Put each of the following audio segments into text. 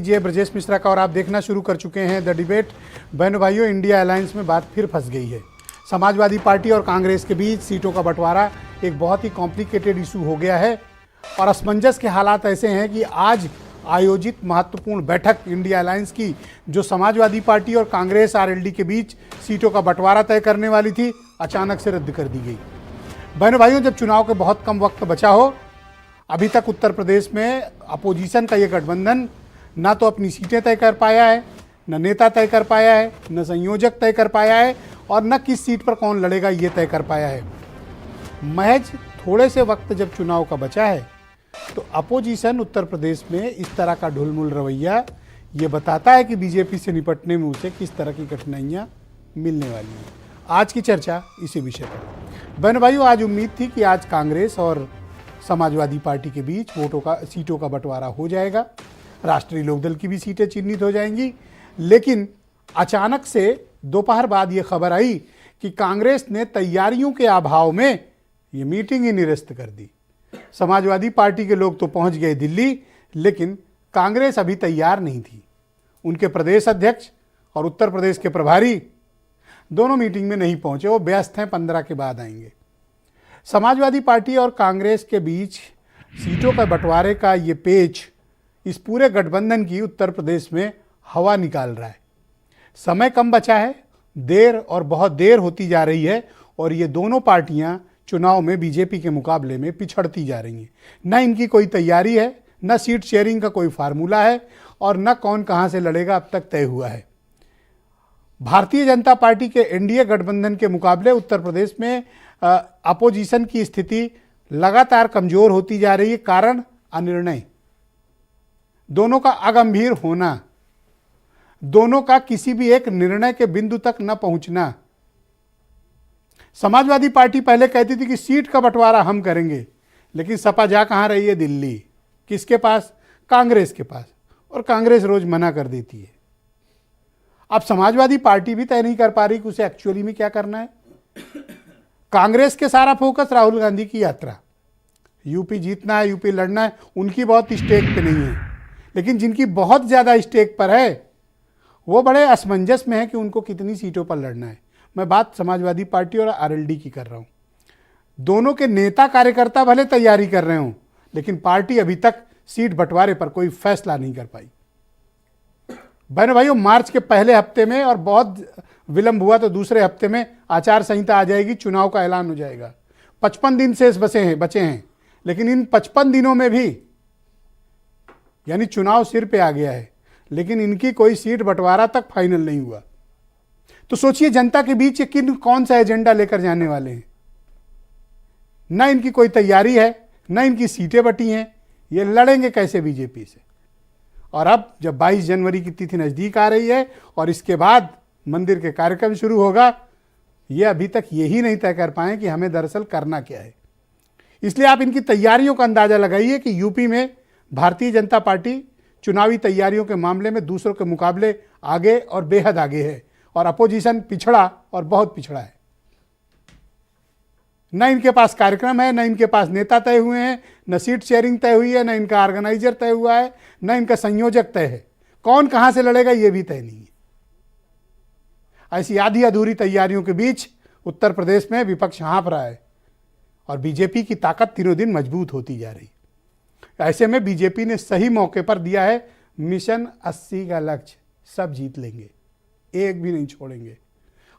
जी ब्रजेश मिश्रा का और आप देखना शुरू कर चुके हैं द डिबेट। बहनों भाइयों, इंडिया अलायंस में बात फिर फंस गई है। समाजवादी पार्टी और कांग्रेस के बीच सीटों का बंटवारा एक बहुत ही कॉम्प्लिकेटेड इशू हो गया है और असमंजस के हालात ऐसे हैं कि आज आयोजित महत्वपूर्ण बैठक इंडिया अलायंस की, जो समाजवादी पार्टी और कांग्रेस आरएलडी के बीच सीटों का बंटवारा तय करने वाली थी, अचानक से रद्द कर दी गई। बहनों भाइयों, जब चुनाव के बहुत कम वक्त बचा हो, अभी तक उत्तर प्रदेश में अपोजिशन का ये गठबंधन ना तो अपनी सीटें तय कर पाया है, न नेता तय कर पाया है, न संयोजक तय कर पाया है और न किस सीट पर कौन लड़ेगा ये तय कर पाया है। महज थोड़े से वक्त जब चुनाव का बचा है तो अपोजिशन उत्तर प्रदेश में इस तरह का ढुलमुल रवैया ये बताता है कि बीजेपी से निपटने में उसे किस तरह की कठिनाइयाँ मिलने वाली हैं। आज की चर्चा इसी विषय पर। बहन भाइयों, आज उम्मीद थी कि आज कांग्रेस और समाजवादी पार्टी के बीच सीटों का बंटवारा हो जाएगा, राष्ट्रीय लोकदल की भी सीटें चिन्हित हो जाएंगी, लेकिन अचानक से दोपहर बाद ये खबर आई कि कांग्रेस ने तैयारियों के अभाव में ये मीटिंग ही निरस्त कर दी। समाजवादी पार्टी के लोग तो पहुंच गए दिल्ली, लेकिन कांग्रेस अभी तैयार नहीं थी। उनके प्रदेश अध्यक्ष और उत्तर प्रदेश के प्रभारी दोनों मीटिंग में नहीं पहुंचे, वो व्यस्त हैं, 15 के बाद आएंगे। समाजवादी पार्टी और कांग्रेस के बीच सीटों का बंटवारे का ये पेच इस पूरे गठबंधन की उत्तर प्रदेश में हवा निकाल रहा है। समय कम बचा है, देर और बहुत देर होती जा रही है और ये दोनों पार्टियां चुनाव में बीजेपी के मुकाबले में पिछड़ती जा रही हैं। न इनकी कोई तैयारी है, न सीट शेयरिंग का कोई फार्मूला है और न कौन कहां से लड़ेगा अब तक तय हुआ है। भारतीय जनता पार्टी के एनडीए गठबंधन के मुकाबले उत्तर प्रदेश में अपोजिशन की स्थिति लगातार कमजोर होती जा रही है। कारण अनिर्णय, दोनों का अगंभीर होना, दोनों का किसी भी एक निर्णय के बिंदु तक न पहुंचना। समाजवादी पार्टी पहले कहती थी कि सीट का बंटवारा हम करेंगे, लेकिन सपा जा कहां रही है? दिल्ली। किसके पास? कांग्रेस के पास। और कांग्रेस रोज मना कर देती है। अब समाजवादी पार्टी भी तय नहीं कर पा रही कि उसे एक्चुअली में क्या करना है। कांग्रेस के सारा फोकस राहुल गांधी की यात्रा, यूपी जीतना है, यूपी लड़ना है, उनकी बहुत स्टेक पे नहीं है। लेकिन जिनकी बहुत ज़्यादा स्टेक पर है वो बड़े असमंजस में है कि उनको कितनी सीटों पर लड़ना है। मैं बात समाजवादी पार्टी और आरएलडी की कर रहा हूँ। दोनों के नेता कार्यकर्ता भले तैयारी कर रहे हों, लेकिन पार्टी अभी तक सीट बंटवारे पर कोई फैसला नहीं कर पाई। बहनों भाइयों, मार्च के पहले हफ्ते में और बहुत विलंब हुआ तो दूसरे हफ्ते में आचार संहिता आ जाएगी, चुनाव का ऐलान हो जाएगा। 55 दिन शेष बचे हैं, लेकिन इन 55 दिनों में भी यानी चुनाव सिर पे आ गया है, लेकिन इनकी कोई सीट बंटवारा तक फाइनल नहीं हुआ। तो सोचिए जनता के बीच ये कौन सा एजेंडा लेकर जाने वाले हैं। न इनकी कोई तैयारी है, न इनकी सीटें बटी हैं, ये लड़ेंगे कैसे बीजेपी से। और अब जब 22 जनवरी की तिथि नजदीक आ रही है और इसके बाद मंदिर के कार्यक्रम शुरू होगा, ये अभी तक यही नहीं तय कर पाए कि हमें दरअसल करना क्या है। इसलिए आप इनकी तैयारियों का अंदाजा लगाइए कि यूपी में भारतीय जनता पार्टी चुनावी तैयारियों के मामले में दूसरों के मुकाबले आगे और बेहद आगे है और अपोजिशन पिछड़ा और बहुत पिछड़ा है। न इनके पास कार्यक्रम है, न इनके पास नेता तय हुए हैं, न सीट शेयरिंग तय हुई है, न इनका ऑर्गेनाइजर तय हुआ है, न इनका संयोजक तय है। कौन कहां से लड़ेगा ये भी तय नहीं है। ऐसी आधी अधूरी तैयारियों के बीच उत्तर प्रदेश में विपक्ष हाँफ रहा है और बीजेपी की ताकत दिनों दिन मजबूत होती जा रही। ऐसे में बीजेपी ने सही मौके पर दिया है मिशन 80 का लक्ष्य, सब जीत लेंगे, एक भी नहीं छोड़ेंगे।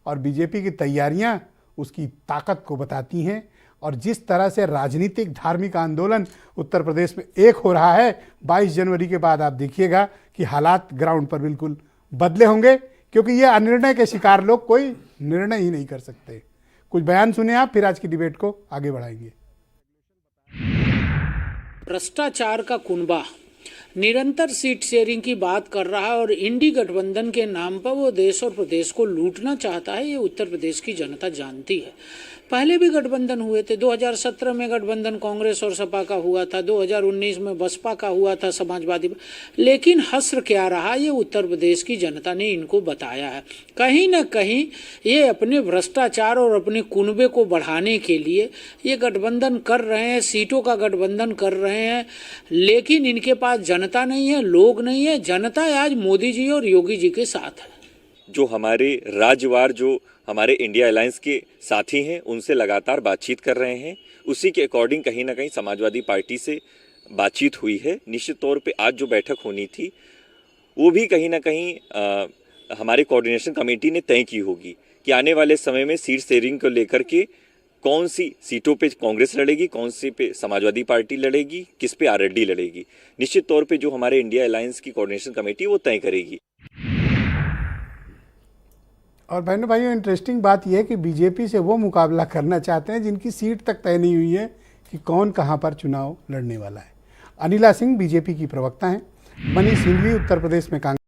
और बीजेपी की तैयारियां उसकी ताकत को बताती हैं। और जिस तरह से राजनीतिक धार्मिक आंदोलन उत्तर प्रदेश में एक हो रहा है, 22 जनवरी के बाद आप देखिएगा कि हालात ग्राउंड पर बिल्कुल बदले होंगे, क्योंकि ये अनिर्णय के शिकार लोग कोई निर्णय ही नहीं कर सकते। कुछ बयान सुने आप, फिर आज की डिबेट को आगे बढ़ाएंगे। भ्रष्टाचार का कुनबा निरंतर सीट शेयरिंग की बात कर रहा है और इंडी गठबंधन के नाम पर वो देश और प्रदेश को लूटना चाहता है, ये उत्तर प्रदेश की जनता जानती है। पहले भी गठबंधन हुए थे। 2017 में गठबंधन कांग्रेस और सपा का हुआ था, 2019 में बसपा का हुआ था समाजवादी, लेकिन हश्र क्या रहा ये उत्तर प्रदेश की जनता ने इनको बताया है। कहीं ना कहीं ये अपने भ्रष्टाचार और अपने कुनबे को बढ़ाने के लिए ये गठबंधन कर रहे हैं, सीटों का गठबंधन कर रहे हैं, लेकिन इनके पास जनता नहीं है, लोग नहीं है। जनता आज मोदी जी और योगी जी के साथ है। जो हमारे राज्यवार जो हमारे इंडिया अलायंस के साथी हैं उनसे लगातार बातचीत कर रहे हैं, उसी के अकॉर्डिंग कहीं ना कहीं समाजवादी पार्टी से बातचीत हुई है। निश्चित तौर पे आज जो बैठक होनी थी वो भी कहीं ना कहीं हमारे कोऑर्डिनेशन कमेटी ने तय की होगी कि आने वाले समय में सीट शेयरिंग को लेकर के कौन सी सीटों पे कांग्रेस लड़ेगी, कौन सी पे समाजवादी पार्टी लड़ेगी, किस पे आरएलडी लड़ेगी। निश्चित तौर पे जो हमारे इंडिया अलायंस की कोऑर्डिनेशन कमेटी वो तय करेगी। और बहनों भाइयों, इंटरेस्टिंग बात यह है कि बीजेपी से वो मुकाबला करना चाहते हैं जिनकी सीट तक तय नहीं हुई है कि कौन कहां पर चुनाव लड़ने वाला है। अनिला सिंह बीजेपी की प्रवक्ता हैं। मनीष सिंघवी उत्तर प्रदेश में कांग्रेस